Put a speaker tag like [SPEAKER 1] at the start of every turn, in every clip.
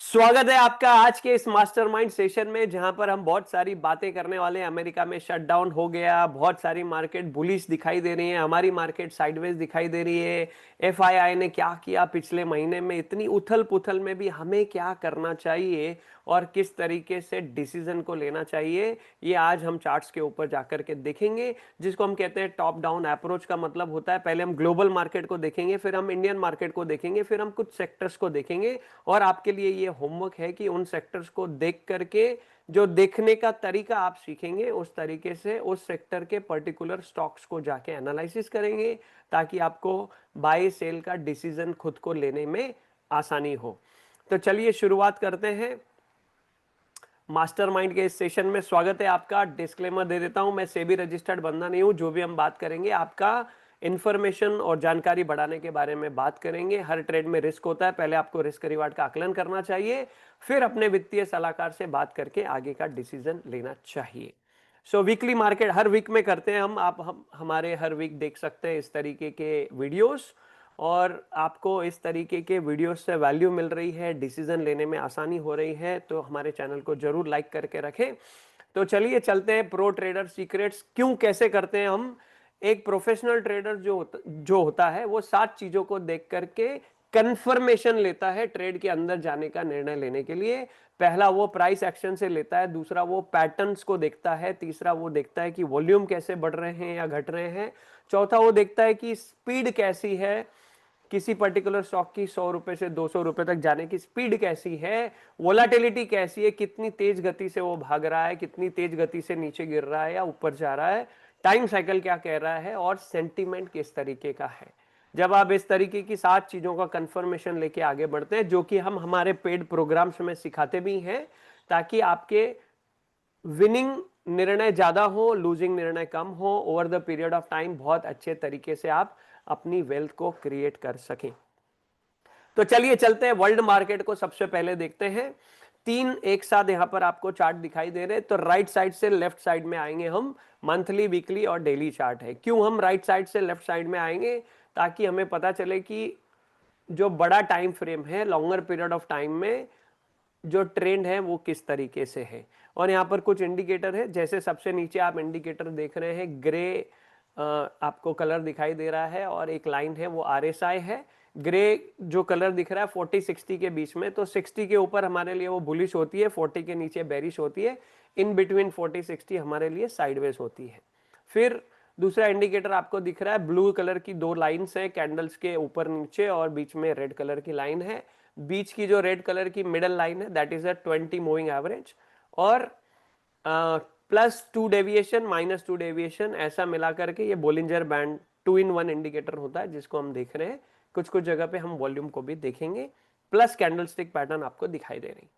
[SPEAKER 1] स्वागत है आपका आज के इस मास्टरमाइंड सेशन में, जहां पर हम बहुत सारी बातें करने वाले हैं। अमेरिका में शटडाउन हो गया, बहुत सारी मार्केट बुलिश दिखाई दे रही है, हमारी मार्केट साइडवेज दिखाई दे रही है। एफआईआई ने क्या किया पिछले महीने में, इतनी उथल पुथल में भी हमें क्या करना चाहिए और किस तरीके से डिसीजन को लेना चाहिए, ये आज हम चार्ट्स के ऊपर जाकर के देखेंगे। जिसको हम कहते हैं टॉप डाउन अप्रोच का मतलब होता है, पहले हम ग्लोबल मार्केट को देखेंगे, फिर हम इंडियन मार्केट को देखेंगे, फिर हम कुछ सेक्टर्स को देखेंगे। और आपके लिए ये होमवर्क है कि उन सेक्टर्स को देख करके जो देखने का तरीका आप सीखेंगे, उस तरीके से उस सेक्टर के पर्टिकुलर स्टॉक्स को जाके एनालिसिस करेंगे, ताकि आपको बाय सेल का डिसीजन खुद को लेने में आसानी हो। तो चलिए शुरुआत करते हैं। मास्टरमाइंड के इस सेशन में स्वागत है आपका। डिस्क्लेमर दे देता हूं, मैं सेबी रजिस्टर्ड बंदा नहीं हूं। जो भी हम बात करेंगे आपका इंफॉर्मेशन और जानकारी बढ़ाने के बारे में बात करेंगे। हर ट्रेड में रिस्क होता है, पहले आपको रिस्क रिवार्ड का आकलन करना चाहिए, फिर अपने वित्तीय सलाहकार से बात करके आगे का डिसीजन लेना चाहिए। सो वीकली मार्केट हर वीक में करते हैं हम हमारे हर वीक देख सकते हैं इस तरीके के वीडियोस, और आपको इस तरीके के वीडियोस से वैल्यू मिल रही है, डिसीजन लेने में आसानी हो रही है, तो हमारे चैनल को जरूर लाइक करके रखें। तो चलिए चलते हैं प्रो ट्रेडर सीक्रेट्स क्यों कैसे करते हैं हम। एक प्रोफेशनल ट्रेडर जो होता है वो 7 चीजों को देख करके कंफर्मेशन लेता है ट्रेड के अंदर जाने का निर्णय लेने के लिए। पहला वो प्राइस एक्शन से लेता है, दूसरा वो पैटर्न्स को देखता है, तीसरा वो देखता है कि वॉल्यूम कैसे बढ़ रहे हैं या घट रहे हैं, चौथा वो देखता है कि स्पीड कैसी है, किसी पर्टिकुलर स्टॉक की 100 रुपए से 200 रुपए तक जाने की स्पीड कैसी है, वोलाटिलिटी कैसी है, कितनी तेज गति से वो भाग रहा है, कितनी तेज गति से नीचे गिर रहा है या ऊपर जा रहा है, टाइम साइकिल क्या कह रहा है, और सेंटीमेंट किस तरीके का है। जब आप इस तरीके की 7 चीजों का कंफर्मेशन लेके आगे बढ़ते हैं, जो कि हम हमारे पेड प्रोग्राम्स में सिखाते भी हैं, ताकि आपके विनिंग निर्णय ज्यादा हो, लूजिंग निर्णय कम हो, over the period of time बहुत अच्छे तरीके से आप अपनी वेल्थ को क्रिएट कर सकें। तो चलिए चलते हैं वर्ल्ड मार्केट को सबसे पहले देखते हैं। 3 एक साथ यहां पर आपको चार्ट दिखाई दे रहे हैं, तो राइट साइड से लेफ्ट साइड में आएंगे हम। मंथली, वीकली और डेली चार्ट है। क्यों हम राइट साइड से लेफ्ट साइड में आएंगे? ताकि हमें पता चले कि जो बड़ा टाइम फ्रेम है, लॉन्गर पीरियड ऑफ टाइम में जो ट्रेंड है वो किस तरीके से है। और यहाँ पर कुछ इंडिकेटर है, जैसे सबसे नीचे आप इंडिकेटर देख रहे हैं, ग्रे आपको कलर दिखाई दे रहा है, और एक लाइन है वो आरएसआई है। ग्रे जो कलर दिख रहा है 40-60 के बीच में, तो 60 के ऊपर हमारे लिए वो बुलिश होती है, 40 के नीचे बेरिश होती है, इन बिटवीन 40-60 हमारे लिए साइडवेज होती है। फिर दूसरा इंडिकेटर आपको दिख रहा है, ब्लू कलर की 2 लाइंस है कैंडल्स के ऊपर नीचे, और बीच में रेड कलर की लाइन है। बीच की जो रेड कलर की मिडल लाइन है, that is a 20 moving average, और +2 डेविएशन, -2 डेविएशन, ऐसा मिला करके ये बोलिंजर बैंड 2-in-1 इंडिकेटर होता है, जिसको हम देख रहे हैं। कुछ कुछ जगह पे हम वॉल्यूम को भी देखेंगे, प्लस कैंडलस्टिक पैटर्न आपको दिखाई दे रही।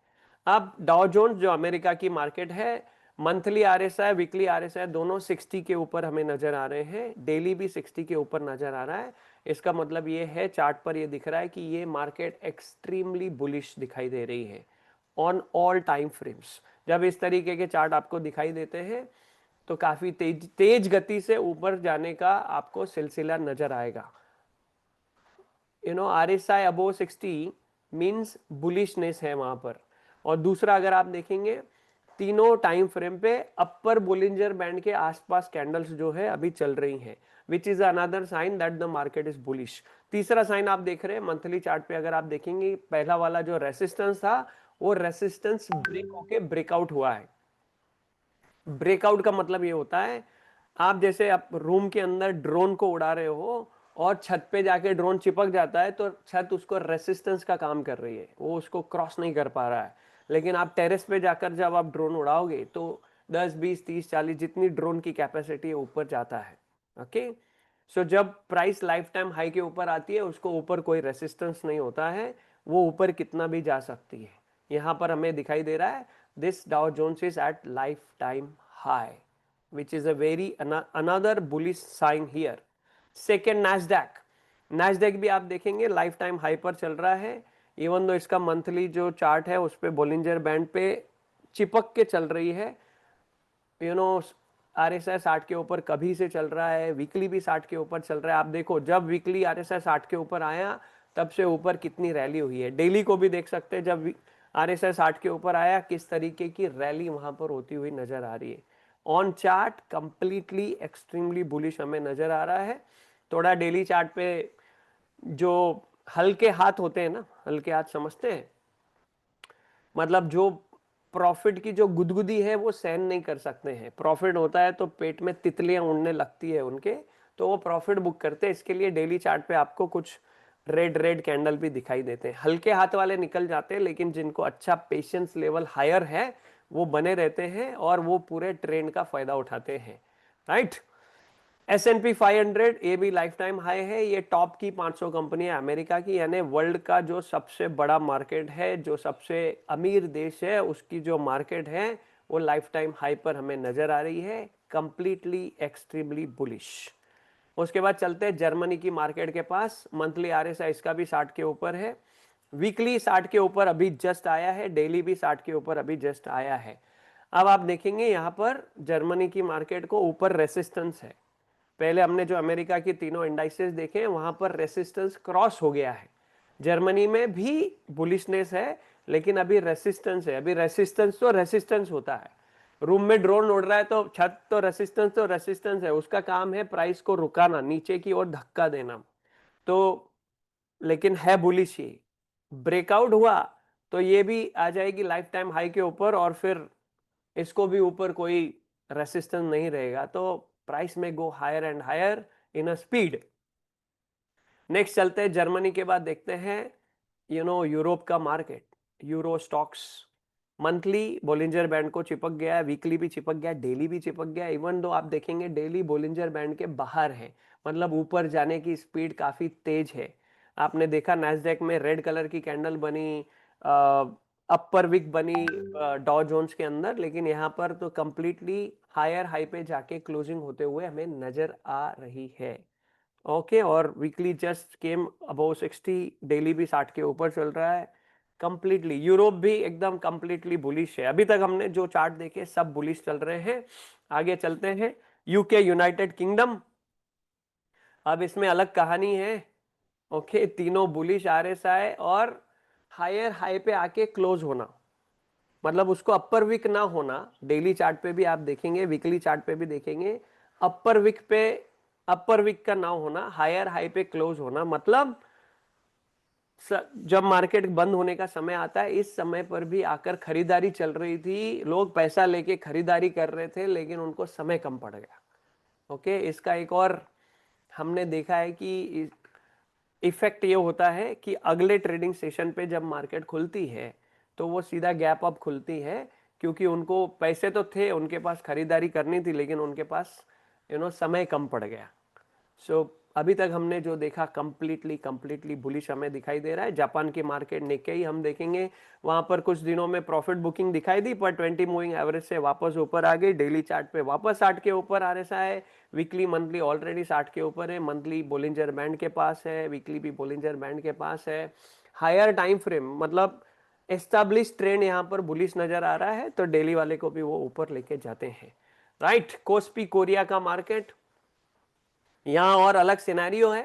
[SPEAKER 1] अब डाउ जोन्स जो अमेरिका की मार्केट है, मंथली आरएसआई, वीकली आरएसआई दोनों 60 के ऊपर हमें नजर आ रहे हैं, डेली भी 60 के ऊपर नजर आ रहा है। इसका मतलब ये है, चार्ट पर ये दिख रहा है कि ये मार्केट एक्सट्रीमली बुलिश दिखाई दे रही है ऑन ऑल टाइम फ्रेम्स। जब इस तरीके के चार्ट आपको दिखाई देते हैं, तो काफी तेज तेज गति से ऊपर जाने का आपको सिलसिला नजर आएगा। आरएसआई अबोव 60 मींस बुलिशनेस है वहां पर। और दूसरा, अगर आप देखेंगे, तीनों टाइम फ्रेम पे अपर बोलिंजर बैंड के आसपास कैंडल्स जो है अभी चल रही हैं, which is another sign that the market is bullish. तीसरा साइन आप देख रहे हैं मंथली चार्ट पे, अगर आप देखेंगे, पहला वाला जो रेसिस्टेंस था, वो रेसिस्टेंस ब्रेक होके ब्रेकआउट हुआ है। ब्रेकआउट का मतलब ये होता है, आप जैसे आप रूम के अंदर ड्रोन को उड़ा रहे हो और छत पे जाके ड्रोन चिपक जाता है, तो छत उसको रेसिस्टेंस का काम कर रही है, वो उसको क्रॉस नहीं कर पा रहा है। लेकिन आप टेरेस पे जाकर जब आप ड्रोन उड़ाओगे, तो 10, 20, 30, 40 जितनी ड्रोन की कैपेसिटी है ऊपर जाता है। ओके, सो जब प्राइस लाइफ टाइम हाई के ऊपर आती है, उसको ऊपर कोई रेसिस्टेंस नहीं होता है, वो ऊपर कितना भी जा सकती है। यहां पर हमें दिखाई दे रहा है, this Dow Jones is at lifetime high, which is a very another bullish sign here. Second, Nasdaq. Nasdaq भी आप देखेंगे लाइफ टाइम हाई पर चल रहा है, इवन दो इसका मंथली जो चार्ट है उस पे बोलिंजर बैंड पे चिपक के चल रही है। RSI 60 के ऊपर कभी से चल रहा है, वीकली भी 60 के ऊपर चल रहा है। आप देखो जब वीकली RSI 60 के ऊपर आया तब से ऊपर कितनी रैली हुई है। डेली को भी देख सकते हैं, जब RSI 60 के ऊपर आया किस तरीके की रैली वहां पर होती हुई नजर आ रही है। On chart completely extremely bullish हमें नजर आ रहा है। थोड़ा डेली चार्ट पे जो हल्के हाथ होते हैं ना, हल्के हाथ समझते हैं, मतलब जो प्रॉफिट की जो गुदगुदी है वो सहन नहीं कर सकते हैं। प्रॉफिट होता है तो पेट में तितलियां उड़ने लगती है उनके, तो वो प्रॉफिट बुक करते हैं। इसके लिए डेली चार्ट पे आपको कुछ रेड रेड कैंडल भी दिखाई देते हैं। हल्के हाथ वाले निकल जाते हैं, लेकिन जिनको अच्छा पेशेंस लेवल हायर है वो बने रहते हैं और वो पूरे ट्रेंड का फायदा उठाते हैं, राइट। S&P 500 ये भी लाइफ टाइम हाई है। ये टॉप की 500 कंपनी है अमेरिका की, यानी वर्ल्ड का जो सबसे बड़ा मार्केट है, जो सबसे अमीर देश है, उसकी जो मार्केट है वो लाइफ टाइम हाई पर हमें नजर आ रही है, कंप्लीटली एक्सट्रीमली बुलिश। उसके बाद चलते हैं जर्मनी की मार्केट के पास। मंथली RSI इसका भी 60 के ऊपर है, वीकली 60 के ऊपर अभी जस्ट आया है, डेली भी 60 के ऊपर अभी जस्ट आया है। अब आप देखेंगे यहां पर जर्मनी की मार्केट को ऊपर रेसिस्टेंस है। पहले हमने जो अमेरिका की तीनों इंडाइसेस देखे हैं वहां पर रेसिस्टेंस क्रॉस हो गया है। जर्मनी में भी बुलिशनेस है, लेकिन अभी रेसिस्टेंस है। अभी रेसिस्टेंस तो रेसिस्टेंस होता है, रूम में ड्रोन उड़ रहा है तो छत तो रेसिस्टेंस है, उसका काम है प्राइस को रुकाना, नीचे की ओर धक्का देना। तो लेकिन है बुलिश, ये ब्रेकआउट हुआ तो ये भी आ जाएगी लाइफ टाइम हाई के ऊपर, और फिर इसको भी ऊपर कोई रेसिस्टेंस नहीं रहेगा, तो price may go higher and higher in a speed. Next चलते हैं जर्मनी के बाद देखते हैं यूरोप का market. Euro Stoxx monthly Bollinger band को चिपक गया है, वीकली भी चिपक गया, डेली भी चिपक गया। इवन दो आप देखेंगे डेली बोलिंजर बैंड के बाहर है, मतलब ऊपर जाने की स्पीड काफी तेज है। आपने देखा नैस्डैक में रेड कलर की कैंडल बनी, अपर विक बनी डॉ जोन्स के अंदर, लेकिन यहाँ पर तो कंप्लीटली हायर हाई पे जाके क्लोजिंग होते हुए हमें नजर आ रही है। ओके, और weekly just came above 60, daily भी 60 के ऊपर चल रहा है कंप्लीटली। यूरोप भी एकदम कंप्लीटली बुलिश है। अभी तक हमने जो चार्ट देखे सब बुलिश चल रहे हैं। आगे चलते हैं यूके, यूनाइटेड किंगडम। अब इसमें अलग कहानी है। ओके, तीनों बुलिश RSI और हायर हाई पे आके क्लोज होना, मतलब उसको अपर विक ना होना। डेली चार्ट पे भी आप देखेंगे, वीकली चार्ट पे भी देखेंगे, अपर विक पे अपर विक का ना होना, हायर हाई पे क्लोज होना। मतलब जब मार्केट बंद होने का समय आता है, इस समय पर भी आकर खरीदारी चल रही थी, लोग पैसा लेके खरीदारी कर रहे थे, लेकिन उनको समय कम पड़ गया। ओके, इसका एक और हमने देखा है कि इफेक्ट ये होता है कि अगले ट्रेडिंग सेशन पे जब मार्केट खुलती है तो वो सीधा गैप अप खुलती है, क्योंकि उनको पैसे तो थे, उनके पास खरीदारी करनी थी, लेकिन उनके पास समय कम पड़ गया। सो अभी तक हमने जो देखा कंप्लीटली बुलिश हमें दिखाई दे रहा है। जापान की मार्केट निक्केई हम देखेंगे, वहां पर कुछ दिनों में प्रॉफिट बुकिंग दिखाई दी, पर 20 मूविंग एवरेज से वापस ऊपर आ गई। डेली चार्ट पे वापस 60 के ऊपर RSI, वीकली मंथली ऑलरेडी 60 के ऊपर है, मंथली बोलिंजर बैंड के पास है, वीकली भी बोलिंजर बैंड के पास है। हायर टाइम फ्रेम मतलब एस्टैब्लिश ट्रेंड यहाँ पर बुलिश नजर आ रहा है, तो डेली वाले को भी वो ऊपर लेके जाते हैं, राइट। कोस्पी कोरिया का मार्केट, यहां और अलग सिनेरियो है।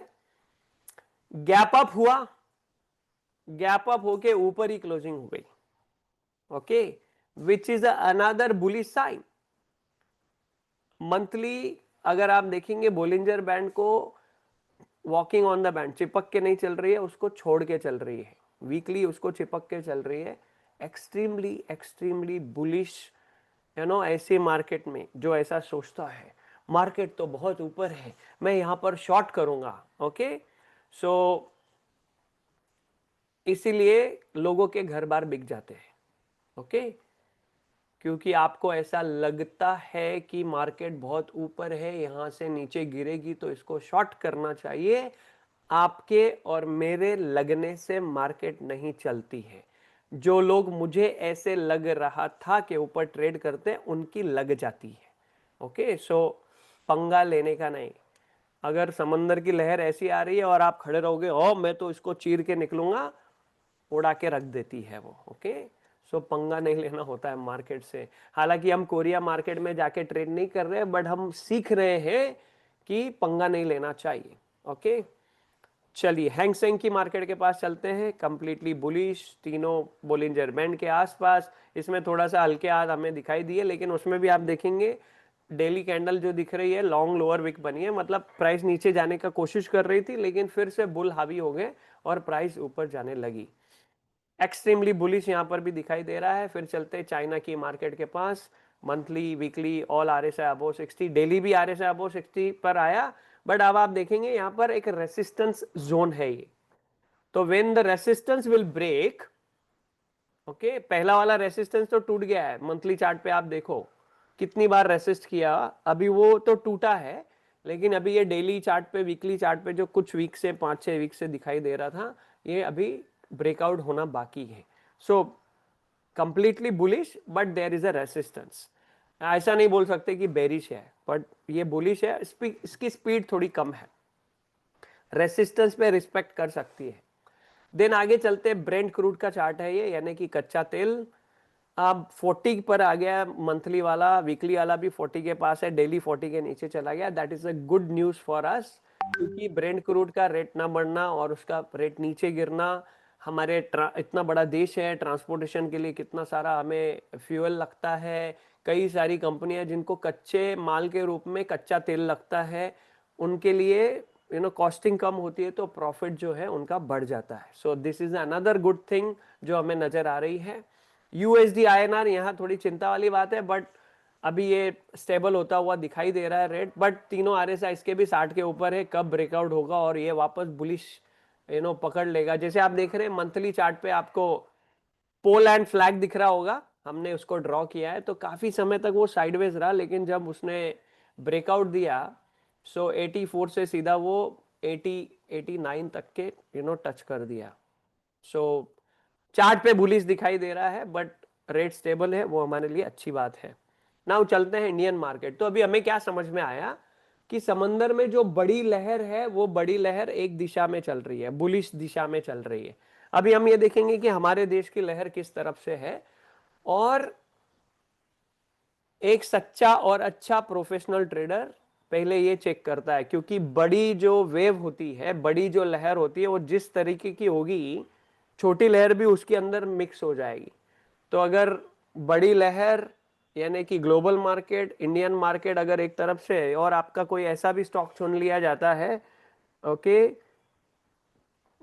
[SPEAKER 1] गैप अप हुआ, गैप अप होके ऊपर ही क्लोजिंग हो गई। Okay, which is another bullish sign. Monthly अगर आप देखेंगे बोलिंजर बैंड को वॉकिंग ऑन द बैंड, चिपक के नहीं चल रही है, उसको छोड़ के चल रही है। वीकली उसको चिपक के चल रही है। एक्सट्रीमली बुलिश ऐसे मार्केट में जो ऐसा सोचता है मार्केट तो बहुत ऊपर है, मैं यहां पर शॉर्ट करूंगा। ओके, सो इसीलिए लोगों के घर बार बिक जाते हैं। ओके, क्योंकि आपको ऐसा लगता है कि मार्केट बहुत ऊपर है, यहां से नीचे गिरेगी तो इसको शॉर्ट करना चाहिए। आपके और मेरे लगने से मार्केट नहीं चलती है। जो लोग मुझे ऐसे लग रहा था कि ऊपर ट्रेड करते हैं, उनकी लग जाती है। ओके, सो पंगा लेने का नहीं। अगर समंदर की लहर ऐसी आ रही है और आप खड़े रहोगे, ओ मैं तो इसको चीर के निकलूंगा, उड़ा के रख देती है वो। ओके, सो पंगा नहीं लेना होता है मार्केट से। हालांकि हम कोरिया मार्केट में जाके ट्रेड नहीं कर रहे, बट हम सीख रहे हैं कि पंगा नहीं लेना चाहिए। ओके, चलिए हैंग सेंग की मार्केट के पास चलते हैं। कंप्लीटली बुलिश, तीनों बोलिंजर बैंड के आसपास। इसमें थोड़ा सा हल्के हाथ हमें दिखाई दिए, लेकिन उसमें भी आप देखेंगे डेली कैंडल जो दिख रही है लॉन्ग लोअर विक बनी है, मतलब प्राइस नीचे जाने का कोशिश कर रही थी, लेकिन फिर से बुल हावी हो गए और प्राइस ऊपर जाने लगी। एक्सट्रीमली बुलिश यहां पर भी दिखाई दे रहा है। फिर चलते हैं चाइना की मार्केट के पास। Monthly, weekly all RSI above 60, daily भी RSI अबोव 60 पर आया, बट अब आप देखेंगे यहां पर एक रेसिस्टेंस जोन है ये। तो when the resistance will break, okay, पहला वाला रेसिस्टेंस तो टूट गया है। मंथली चार्ट पे आप देखो कितनी बार रेसिस्ट किया, अभी वो तो टूटा है, लेकिन अभी ये डेली चार्ट पे, वीकली चार्ट पे जो कुछ वीक से, 5-6 वीक से दिखाई दे रहा था, ये अभी ब्रेकआउट होना बाकी है। So completely bullish, but there is a resistance. ऐसा नहीं बोल सकते कि बेरिश है, बट ये बुलिश है। इसकी स्पीड थोड़ी कम है, रेसिस्टेंस पे रिस्पेक्ट कर सकती है। देन आगे चलते, ब्रेंट क्रूड का चार्ट है ये, यानी कि कच्चा तेल। अब 40 पर आ गया मंथली वाला, वीकली वाला भी 40 के पास है, डेली 40 के नीचे चला गया। That is a good news for us, क्योंकि ब्रेंट क्रूड का रेट ना बढ़ना और उसका रेट नीचे गिरना, हमारे इतना बड़ा देश है, ट्रांसपोर्टेशन के लिए कितना सारा हमें फ्यूल लगता है। कई सारी कंपनियां जिनको कच्चे माल के रूप में कच्चा तेल लगता है, उनके लिए कॉस्टिंग कम होती है, तो प्रॉफिट जो है उनका बढ़ जाता है। So this is another good thing जो हमें नजर आ रही है। USD INR यहाँ थोड़ी चिंता वाली बात है, बट अभी ये स्टेबल होता हुआ दिखाई दे रहा है रेट, बट तीनों RSI इसके भी 60 के ऊपर है। कब ब्रेकआउट होगा और ये वापस बुलिश पकड़ लेगा। जैसे आप देख रहे हैं मंथली चार्ट पे आपको पोल एंड फ्लैग दिख रहा होगा, हमने उसको ड्रॉ किया है, तो काफी समय तक वो साइडवेज रहा, लेकिन जब उसने ब्रेकआउट दिया, सो 84 से सीधा वो 89 तक के टच कर दिया। सो चार्ट पे बुलिश दिखाई दे रहा है, बट रेट स्टेबल है, वो हमारे लिए अच्छी बात है। नाउ चलते हैं इंडियन मार्केट। तो अभी हमें क्या समझ में आया कि समंदर में जो बड़ी लहर है, वो बड़ी लहर एक दिशा में चल रही है, बुलिश दिशा में चल रही है। अभी हम ये देखेंगे कि हमारे देश की लहर किस तरफ से है, और एक सच्चा और अच्छा प्रोफेशनल ट्रेडर पहले ये चेक करता है, क्योंकि बड़ी जो वेव होती है, बड़ी जो लहर होती है, वो जिस तरीके की होगी, छोटी लहर भी उसके अंदर मिक्स हो जाएगी। तो अगर बड़ी लहर यानी कि ग्लोबल मार्केट, इंडियन मार्केट अगर एक तरफ से है, और आपका कोई ऐसा भी स्टॉक चुन लिया जाता है, ओके,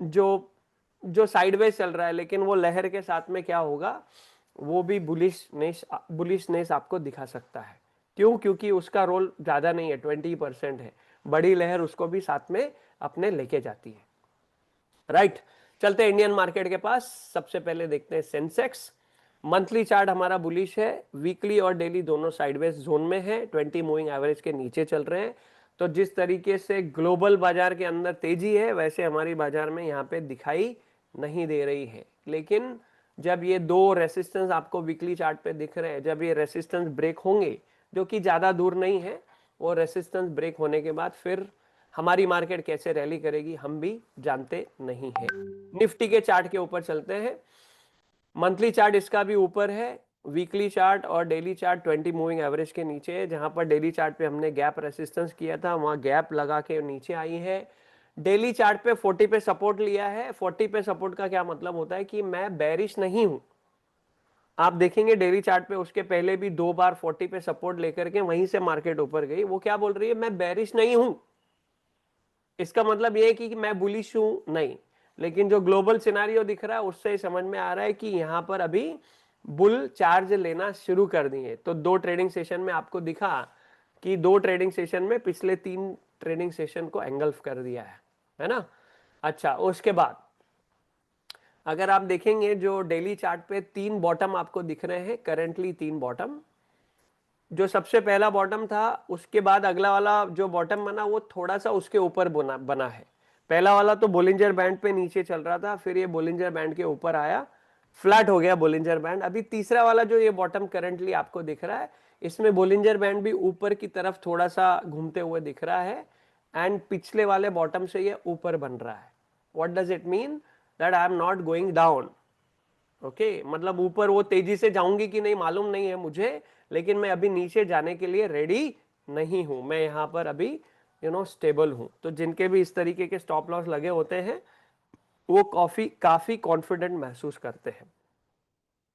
[SPEAKER 1] जो जो साइडवेज चल रहा है, लेकिन वो लहर के साथ में क्या होगा, वो भी बुलिशनेस आपको दिखा सकता है। क्यों? क्योंकि उसका रोल ज्यादा नहीं है, 20% है। बड़ी लहर उसको भी साथ में अपने लेके जाती है। राइट, चलते हैं इंडियन मार्केट के पास। सबसे पहले देखते हैं सेंसेक्स। मंथली चार्ट हमारा बुलिश है, वीकली और डेली दोनों साइडवेज जोन में है, 20 मूविंग एवरेज के नीचे चल रहे हैं। तो जिस तरीके से ग्लोबल बाजार के अंदर तेजी है, वैसे हमारी बाजार में यहाँ पे दिखाई नहीं दे रही है। लेकिन जब ये दो रेसिस्टेंस आपको वीकली चार्ट पे दिख रहे हैं, जब ये रेसिस्टेंस ब्रेक होंगे, जो कि ज्यादा दूर नहीं है, वो रेसिस्टेंस ब्रेक होने के बाद फिर हमारी मार्केट कैसे रैली करेगी हम भी जानते नहीं है। निफ्टी के चार्ट के ऊपर चलते हैं। मंथली चार्ट इसका भी ऊपर है, वीकली चार्ट और डेली चार्ट 20 मूविंग एवरेज के नीचे है। जहां पर डेली चार्ट पे हमने गैप रेसिस्टेंस किया था, वहां गैप लगा के नीचे आई है। डेली चार्ट पे 40 पे सपोर्ट लिया है। 40 पे सपोर्ट का क्या मतलब होता है कि मैं बेरिश नहीं हूं। आप देखेंगे डेली चार्ट पे उसके पहले भी 2 बार 40 पे सपोर्ट लेकर के वहीं से मार्केट ऊपर गई। वो क्या बोल रही है, मैं बेरिश नहीं हूं। इसका मतलब ये है कि मैं बुलिश हूं नहीं, लेकिन जो ग्लोबल सिनारियो दिख रहा है उससे समझ में आ रहा है कि यहां पर अभी बुल चार्ज लेना शुरू कर दिए। तो 2 ट्रेडिंग सेशन में आपको दिखा कि 2 ट्रेडिंग सेशन में पिछले 3 ट्रेडिंग सेशन को एंगल्फ कर दिया है ना। अच्छा, उसके बाद अगर आप देखेंगे जो डेली चार्ट पे 3 बॉटम आपको दिख रहे हैं, करेंटली 3 बॉटम। जो सबसे पहला बॉटम था, उसके बाद अगला वाला जो बॉटम बना, वो थोड़ा सा उसके ऊपर बना है। पहला वाला तो बोलिंजर बैंड पे नीचे चल रहा था, फिर ये बोलिंजर बैंड के ऊपर आया, फ्लैट हो गया बोलिंजर बैंड। अभी तीसरा वाला जो ये बॉटम करंटली आपको दिख रहा है, इसमें बोलिंजर बैंड भी ऊपर की तरफ थोड़ा सा घूमते हुए दिख रहा है, एंड पिछले वाले बॉटम से ये ऊपर बन रहा है। What does it mean? That I am not going down. Okay मतलब ऊपर वो तेजी से जाऊंगी कि नहीं मालूम नहीं है मुझे, लेकिन मैं अभी नीचे जाने के लिए रेडी नहीं हूं, मैं यहां पर अभी स्टेबल हूं। तो जिनके भी इस तरीके के स्टॉप लॉस लगे होते हैं वो काफी कॉन्फिडेंट महसूस करते हैं।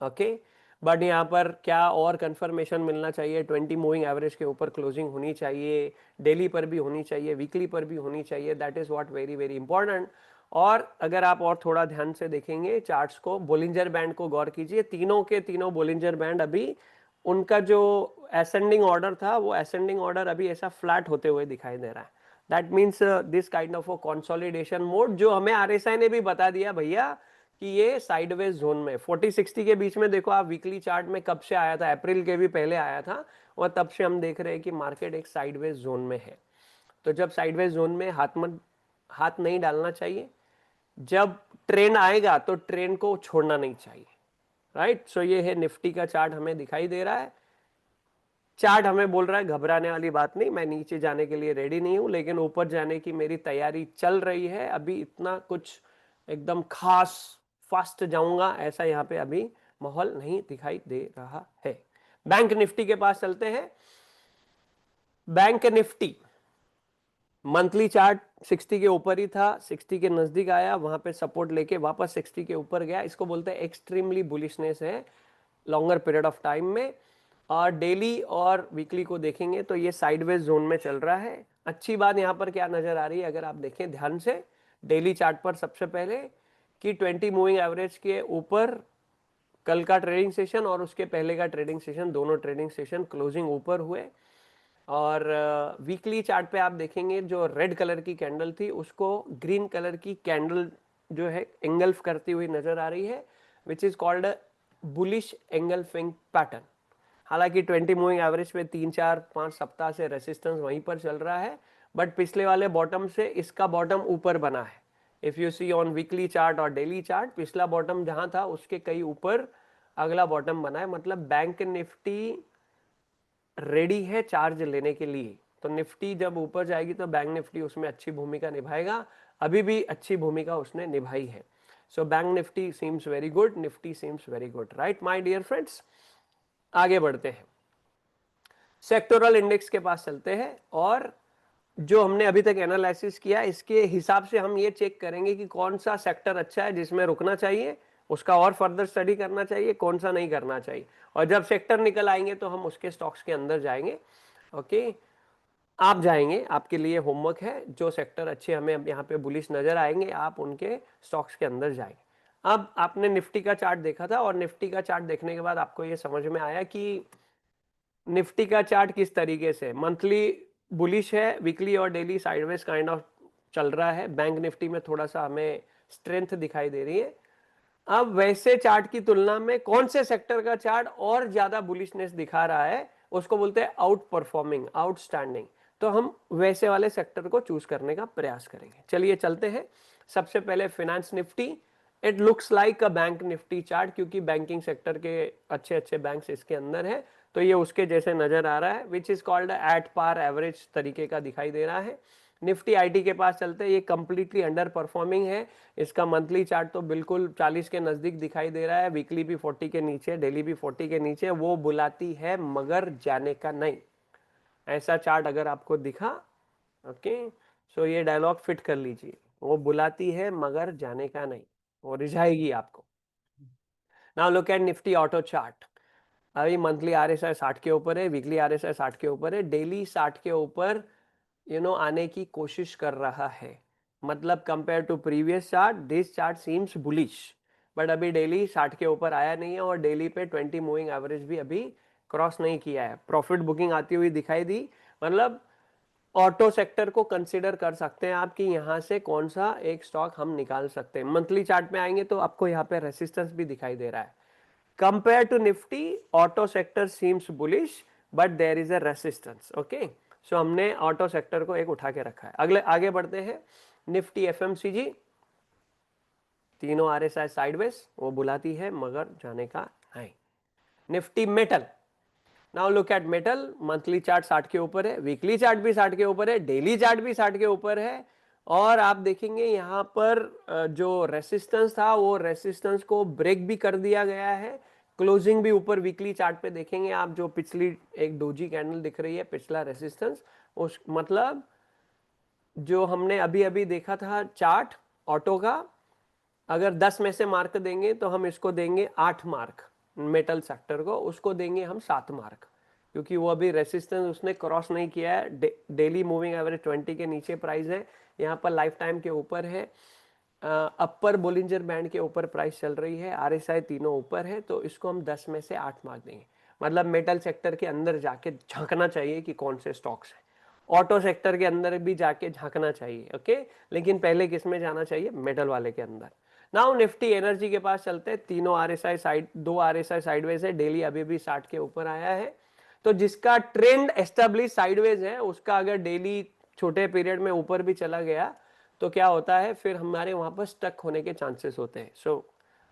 [SPEAKER 1] ओके बट यहाँ पर क्या और कंफर्मेशन मिलना चाहिए, 20 मूविंग एवरेज के ऊपर क्लोजिंग होनी चाहिए, डेली पर भी होनी चाहिए, वीकली पर भी होनी चाहिए, that is what very very important. और अगर आप और थोड़ा ध्यान से देखेंगे चार्ट्स को, बोलिंजर बैंड को गौर कीजिए, तीनों के तीनों बोलिंजर बैंड अभी उनका जो असेंडिंग ऑर्डर था वो असेंडिंग ऑर्डर अभी ऐसा फ्लैट होते हुए दिखाई दे रहा है। That means this kind of a consolidation mode, जो हमें आरएसआई ने भी बता दिया भैया कि ये साइडवेज जोन में 40-60 के बीच में। देखो आप वीकली चार्ट में कब से आया था, अप्रैल के भी पहले आया था, और तब से हम देख रहे हैं कि मार्केट एक साइडवेज जोन में है। तो जब साइडवेज जोन में हाथ नहीं डालना चाहिए, जब ट्रेंड आएगा तो ट्रेंड को छोड़ना नहीं चाहिए, राइट। सो ये है निफ्टी का चार्ट हमें दिखाई दे रहा है। चार्ट हमें बोल रहा है घबराने वाली बात नहीं, मैं नीचे जाने के लिए रेडी नहीं हूं, लेकिन ऊपर जाने की मेरी तैयारी चल रही है। अभी इतना कुछ एकदम खास फास्ट जाऊंगा ऐसा यहाँ पे अभी माहौल नहीं दिखाई दे रहा है। बैंक निफ्टी के पास चलते हैं। बैंक निफ्टी मंथली चार्ट 60 के ऊपर ही था, 60 के नजदीक आया, वहां पे सपोर्ट लेके वापस 60 के ऊपर गया। इसको बोलते हैं एक्सट्रीमली बुलिशनेस है लॉन्गर पीरियड ऑफ टाइम में। और डेली और वीकली को देखेंगे तो ये साइडवेज जोन में चल रहा है। अच्छी बात यहाँ पर क्या नजर आ रही है अगर आप देखें ध्यान से डेली चार्ट पर, सबसे पहले कि 20 मूविंग एवरेज के ऊपर कल का ट्रेडिंग सेशन और उसके पहले का ट्रेडिंग सेशन, दोनों ट्रेडिंग सेशन क्लोजिंग ऊपर हुए। और वीकली चार्ट पे आप देखेंगे जो रेड कलर की कैंडल थी उसको ग्रीन कलर की कैंडल जो है एंगल्फ करती हुई नजर आ रही है, which is called bullish engulfing pattern. हालांकि 20 मूविंग एवरेज पे 3-4-5 सप्ताह से रेसिस्टेंस वहीं पर चल रहा है, बट पिछले वाले बॉटम से इसका बॉटम ऊपर बना है। If you see on weekly chart और डेली चार्ट, पिछला बॉटम जहां था उसके कई ऊपर अगला बॉटम बना है। मतलब बैंक निफ्टी रेडी है चार्ज लेने के लिए। तो निफ्टी जब ऊपर जाएगी तो बैंक निफ्टी उसमें अच्छी भूमिका निभाएगा, अभी भी अच्छी भूमिका उसने निभाई है। So Bank Nifty seems very good, Nifty seems very good, right my dear friends. आगे बढ़ते हैं, सेक्टोरल इंडेक्स के पास चलते हैं। और जो हमने अभी तक एनालिसिस किया इसके हिसाब से हम ये चेक करेंगे कि कौन सा सेक्टर अच्छा है जिसमें रुकना चाहिए, उसका और फर्दर स्टडी करना चाहिए, कौन सा नहीं करना चाहिए। और जब सेक्टर निकल आएंगे तो हम उसके स्टॉक्स के अंदर जाएंगे। ओके आप जाएंगे, आपके लिए होमवर्क है, जो सेक्टर अच्छे हमें यहाँ पे बुलिश नजर आएंगे आप उनके स्टॉक्स के अंदर जाएंगे। अब आपने निफ्टी का चार्ट देखा था और निफ्टी का चार्ट देखने के बाद आपको ये समझ में आया कि निफ्टी का चार्ट किस तरीके से मंथली बुलिश है, वीकली और डेली साइडवेज काइंड ऑफ चल रहा है। बैंक निफ्टी में थोड़ा सा हमें स्ट्रेंथ दिखाई दे रही है। अब वैसे चार्ट की तुलना में कौन से सेक्टर का चार्ट और ज्यादा बुलिशनेस दिखा रहा है उसको बोलते हैं आउट परफॉर्मिंग, आउटस्टैंडिंग। तो हम वैसे वाले सेक्टर को चूज करने का प्रयास करेंगे। चलिए चलते हैं। सबसे पहले finance Nifty, it looks like a bank Nifty chart, क्योंकि बैंकिंग सेक्टर के अच्छे अच्छे बैंक्स इसके अंदर है, तो ये उसके जैसे नजर आ रहा है, which is called at par average तरीके का दिखाई दे रहा है। निफ्टी आईटी के पास चलते हैं, ये कंप्लीटली अंडर परफॉर्मिंग है। इसका मंथली चार्ट तो बिल्कुल 40 के नजदीक दिखाई दे रहा है, वीकली भी 40 के नीचे, डेली भी 40 के नीचे। वो बुलाती है मगर जाने का नहीं, ऐसा चार्ट अगर आपको दिखा, ओके सो ये डायलॉग फिट कर लीजिए, वो बुलाती है मगर जाने का नहीं, वो रिझाएगी आपको। Now look at Nifty auto chart. अभी मंथली आरएसआई 60 के ऊपर है, वीकली आरएसआई 60 के ऊपर है, डेली 60 के ऊपर आने की कोशिश कर रहा है। मतलब compare to previous chart this chart seems bullish, but अभी डेली 60 के ऊपर आया नहीं है और डेली पे 20 मूविंग एवरेज भी अभी क्रॉस नहीं किया है। प्रॉफिट बुकिंग आती हुई दिखाई दी, मतलब ऑटो सेक्टर को कंसीडर कर सकते हैं आप कि यहां से कौन सा एक स्टॉक हम निकाल सकते हैं। मंथली चार्ट में आएंगे तो आपको यहाँ पे रेसिस्टेंस भी दिखाई दे रहा है। Compare to Nifty auto sector seems bullish but there is a resistance. Okay so हमने ऑटो सेक्टर को एक उठा के रखा है। अगले आगे बढ़ते हैं, निफ्टी एफएमसीजी, तीनों आरएसआई साइडवेज, वो बुलाती है मगर जाने का नहीं। Nifty metal, now look at metal, monthly chart 60 के ऊपर है, वीकली चार्ट भी 60 के ऊपर है, डेली चार्ट भी 60 के ऊपर है, और आप देखेंगे यहाँ पर जो रेसिस्टेंस था वो रेसिस्टेंस को ब्रेक भी कर दिया गया है। क्लोजिंग भी ऊपर वीकली चार्ट पे देखेंगे आप, जो पिछली एक डोजी कैंडल दिख रही है, पिछला रेसिस्टेंस, उस मतलब जो हमने अभी अभी देखा था चार्ट ऑटो का, अगर 10 में से मार्क देंगे तो हम इसको देंगे 8 मार्क, मेटल सेक्टर को उसको देंगे हम 7 मार्क, क्योंकि वो अभी रेसिस्टेंस उसने क्रॉस नहीं किया है। डेली मूविंग एवरेज 20 के नीचे प्राइस है, यहाँ पर लाइफ टाइम के ऊपर है, अपर बोलिंजर बैंड के ऊपर प्राइस चल रही है, आरएसआई तीनों ऊपर है, तो इसको हम 10 में से 8 मार्क देंगे। मतलब मेटल सेक्टर के अंदर जाके झांकना चाहिए कि कौन से स्टॉक्स हैं, ऑटो सेक्टर के अंदर भी जाके झांकना चाहिए, ओके। लेकिन पहले किस में जाना चाहिए, मेटल वाले के अंदर। नाउ निफ्टी एनर्जी के पास चलते हैं। तीनों आरएसआई साइड, 2 आरएसआई साइडवेज है, डेली अभी भी 60 के ऊपर आया है, तो जिसका ट्रेंड एस्टेब्लिश साइडवेज है उसका अगर डेली छोटे पीरियड में ऊपर भी चला गया तो क्या होता है, फिर हमारे वहां पर स्टक होने के चांसेस होते हैं। So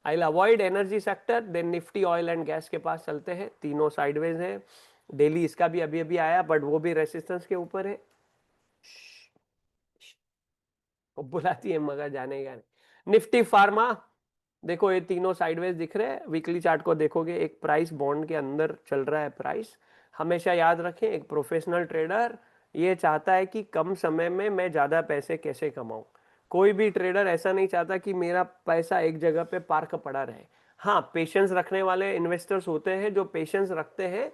[SPEAKER 1] I will avoid energy sector. Then Nifty oil and gas के पास चलते हैं, तीनों साइडवेज है, डेली इसका भी अभी अभी आया बट वो भी रेसिस्टेंस के ऊपर है। वो बुलाती है मगर जाने का नहीं। निफ्टी फार्मा, देखो ये तीनों साइडवेज दिख रहे हैं, वीकली चार्ट को देखोगे एक प्राइस बॉन्ड के अंदर चल रहा है प्राइस। हमेशा याद रखें, एक प्रोफेशनल ट्रेडर ये चाहता है कि कम समय में मैं ज्यादा पैसे कैसे कमाऊं। कोई भी ट्रेडर ऐसा नहीं चाहता कि मेरा पैसा एक जगह पे पार्क पड़ा रहे। हाँ, पेशेंस रखने वाले इन्वेस्टर्स होते हैं जो पेशेंस रखते हैं,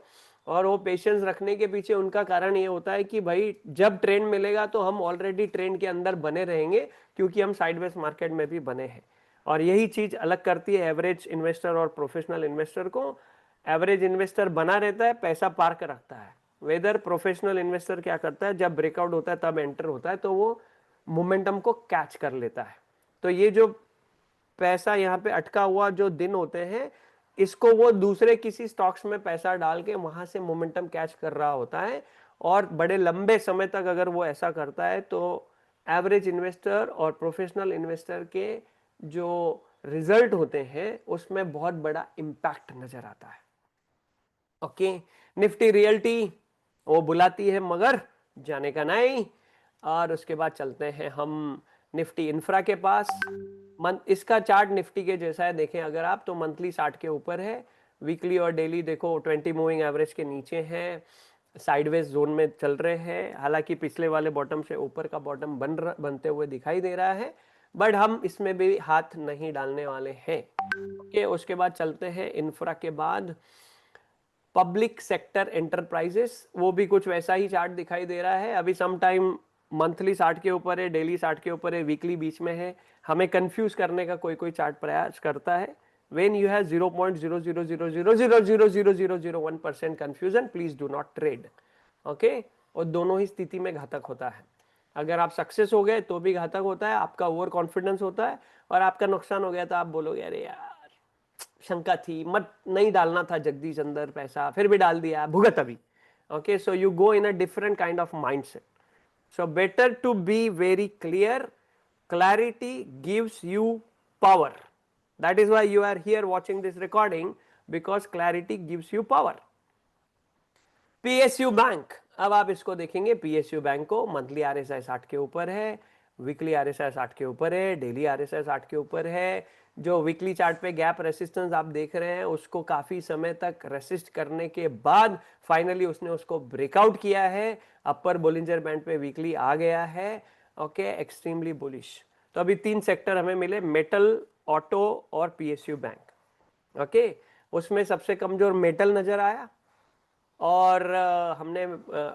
[SPEAKER 1] और वो पेशेंस रखने के पीछे उनका कारण ये होता है कि भाई जब ट्रेंड मिलेगा तो हम ऑलरेडी ट्रेंड के अंदर बने रहेंगे, क्योंकि हम साइडवेज मार्केट में भी बने हैं। और यही चीज अलग करती है एवरेज इन्वेस्टर और प्रोफेशनल इन्वेस्टर को। एवरेज इन्वेस्टर बना रहता है, पैसा पार्क रखता है। वेदर प्रोफेशनल इन्वेस्टर क्या करता है, जब ब्रेकआउट होता है तब एंटर होता है, तो वो मोमेंटम को कैच कर लेता है। तो ये जो पैसा यहाँ पे अटका हुआ जो दिन होते हैं, इसको वो दूसरे किसी स्टॉक्स में पैसा डाल के वहां से मोमेंटम कैच कर रहा होता है। और बड़े लंबे समय तक अगर वो ऐसा करता है तो एवरेज इन्वेस्टर और प्रोफेशनल इन्वेस्टर के जो रिजल्ट होते हैं उसमें बहुत बड़ा इंपैक्ट नजर आता है, ओके। निफ्टी रियल्टी, वो बुलाती है मगर जाने का नहीं। और उसके बाद चलते हैं हम निफ्टी इंफ्रा के पास। इसका चार्ट निफ्टी के जैसा है, देखें अगर आप तो मंथली 60 के ऊपर है, वीकली और डेली देखो 20 मूविंग एवरेज के नीचे है, साइडवेज जोन में चल रहे हैं। हालांकि पिछले वाले बॉटम से ऊपर का बॉटम बनते हुए दिखाई दे रहा है, बट हम इसमें भी हाथ नहीं डालने वाले हैं, ओके। उसके बाद चलते हैं इंफ्रा के बाद पब्लिक सेक्टर एंटरप्राइजेस, वो भी कुछ वैसा ही चार्ट दिखाई दे रहा है। अभी सम टाइम मंथली 60 के ऊपर है, डेली 60 के ऊपर है, वीकली बीच में है। हमें कंफ्यूज करने का कोई कोई चार्ट प्रयास करता है। when you have 0.000000001% confusion, please do not trade, okay. और दोनों ही स्थिति में घातक होता है। अगर आप सक्सेस हो गए तो भी घातक होता है, आपका ओवर कॉन्फिडेंस होता है, और आपका नुकसान हो गया तो आप बोलोगे अरे यार शंका थी, मत नहीं डालना था जगदीश अंदर पैसा, फिर भी डाल दिया, भुगत अभी, okay. So you go in a different kind of mindset. So better to be very clear. Clarity gives you power. That is why you are here watching this recording, because clarity gives you power. PSU bank, अब आप इसको देखेंगे, PSU bank को monthly RSI 60 के ऊपर है, weekly RSI 60 के ऊपर है, डेली आरएसआई 60 के ऊपर है। जो वीकली चार्ट पे गैप रेसिस्टेंस आप देख रहे हैं उसको काफी समय तक रेसिस्ट करने के बाद फाइनली उसने उसको ब्रेकआउट किया है, अपर बोलिंजर बैंड पे वीकली आ गया है, ओके। Extremely bullish. तो अभी 3 सेक्टर हमें मिले, मेटल, ऑटो और PSU बैंक, ओके। उसमें सबसे कमजोर मेटल नजर आया, और हमने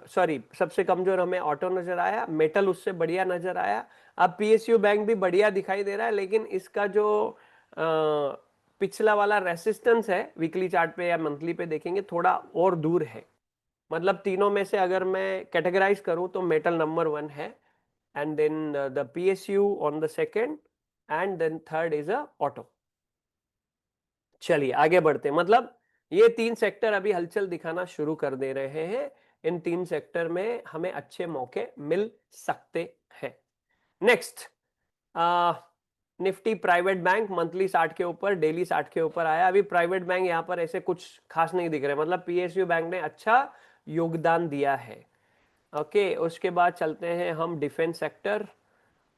[SPEAKER 1] सॉरी सबसे कमजोर हमें ऑटो नजर आया, मेटल उससे बढ़िया नजर आया। अब PSU बैंक भी बढ़िया दिखाई दे रहा है, लेकिन इसका जो पिछला वाला रेसिस्टेंस है वीकली चार्ट पे या मंथली पे देखेंगे थोड़ा और दूर है। मतलब तीनों में से अगर मैं कैटेगराइज करूं तो मेटल नंबर 1 है, and then the PSU on the second, and then third is a auto. चलिए आगे बढ़ते हैं। मतलब ये 3 सेक्टर अभी हलचल दिखाना शुरू कर दे रहे हैं, इन 3 सेक्टर में हमें अच्छे मौके मिल सकते हैं। Next, Nifty private bank monthly 60 के ऊपर, डेली 60 के ऊपर आया। अभी प्राइवेट बैंक यहाँ पर ऐसे कुछ खास नहीं दिख रहे, मतलब PSU बैंक ने अच्छा योगदान दिया है, ओके। उसके बाद चलते हैं हम डिफेंस सेक्टर।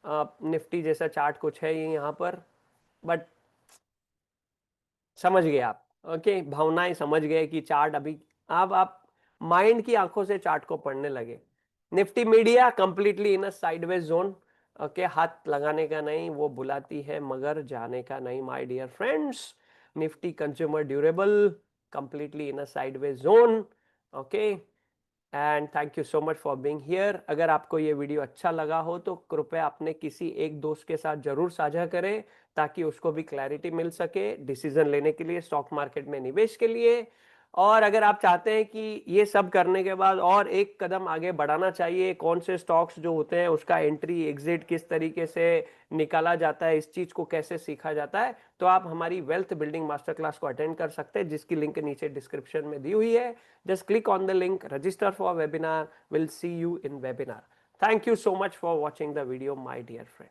[SPEAKER 1] निफ्टी जैसा चार्ट कुछ है ये यहाँ पर, बट समझ गए आप। ओके, भावनाएं समझ गए कि चार्ट अभी, अब आप माइंड की आंखों से चार्ट को पढ़ने लगे। Nifty media completely in a sideways zone. Okay, हाथ लगाने का नहीं, वो बुलाती है मगर जाने का नहीं my dear friends. Nifty consumer durable completely in a sideways zone. Okay, and thank you so much for being here. अगर आपको ये वीडियो अच्छा लगा हो तो कृपया अपने किसी एक दोस्त के साथ जरूर साझा करें, ताकि उसको भी क्लैरिटी मिल सके डिसीजन लेने के लिए, स्टॉक मार्केट में निवेश के लिए। और अगर आप चाहते हैं कि ये सब करने के बाद और एक कदम आगे बढ़ाना चाहिए, कौन से स्टॉक्स जो होते हैं उसका एंट्री एग्जिट किस तरीके से निकाला जाता है, इस चीज को कैसे सीखा जाता है, तो आप हमारी वेल्थ बिल्डिंग मास्टर क्लास को अटेंड कर सकते हैं, जिसकी लिंक नीचे डिस्क्रिप्शन में दी हुई है। Just click on the link, register for webinar. We'll see you in webinar. Thank you so much for watching the video, my dear friend.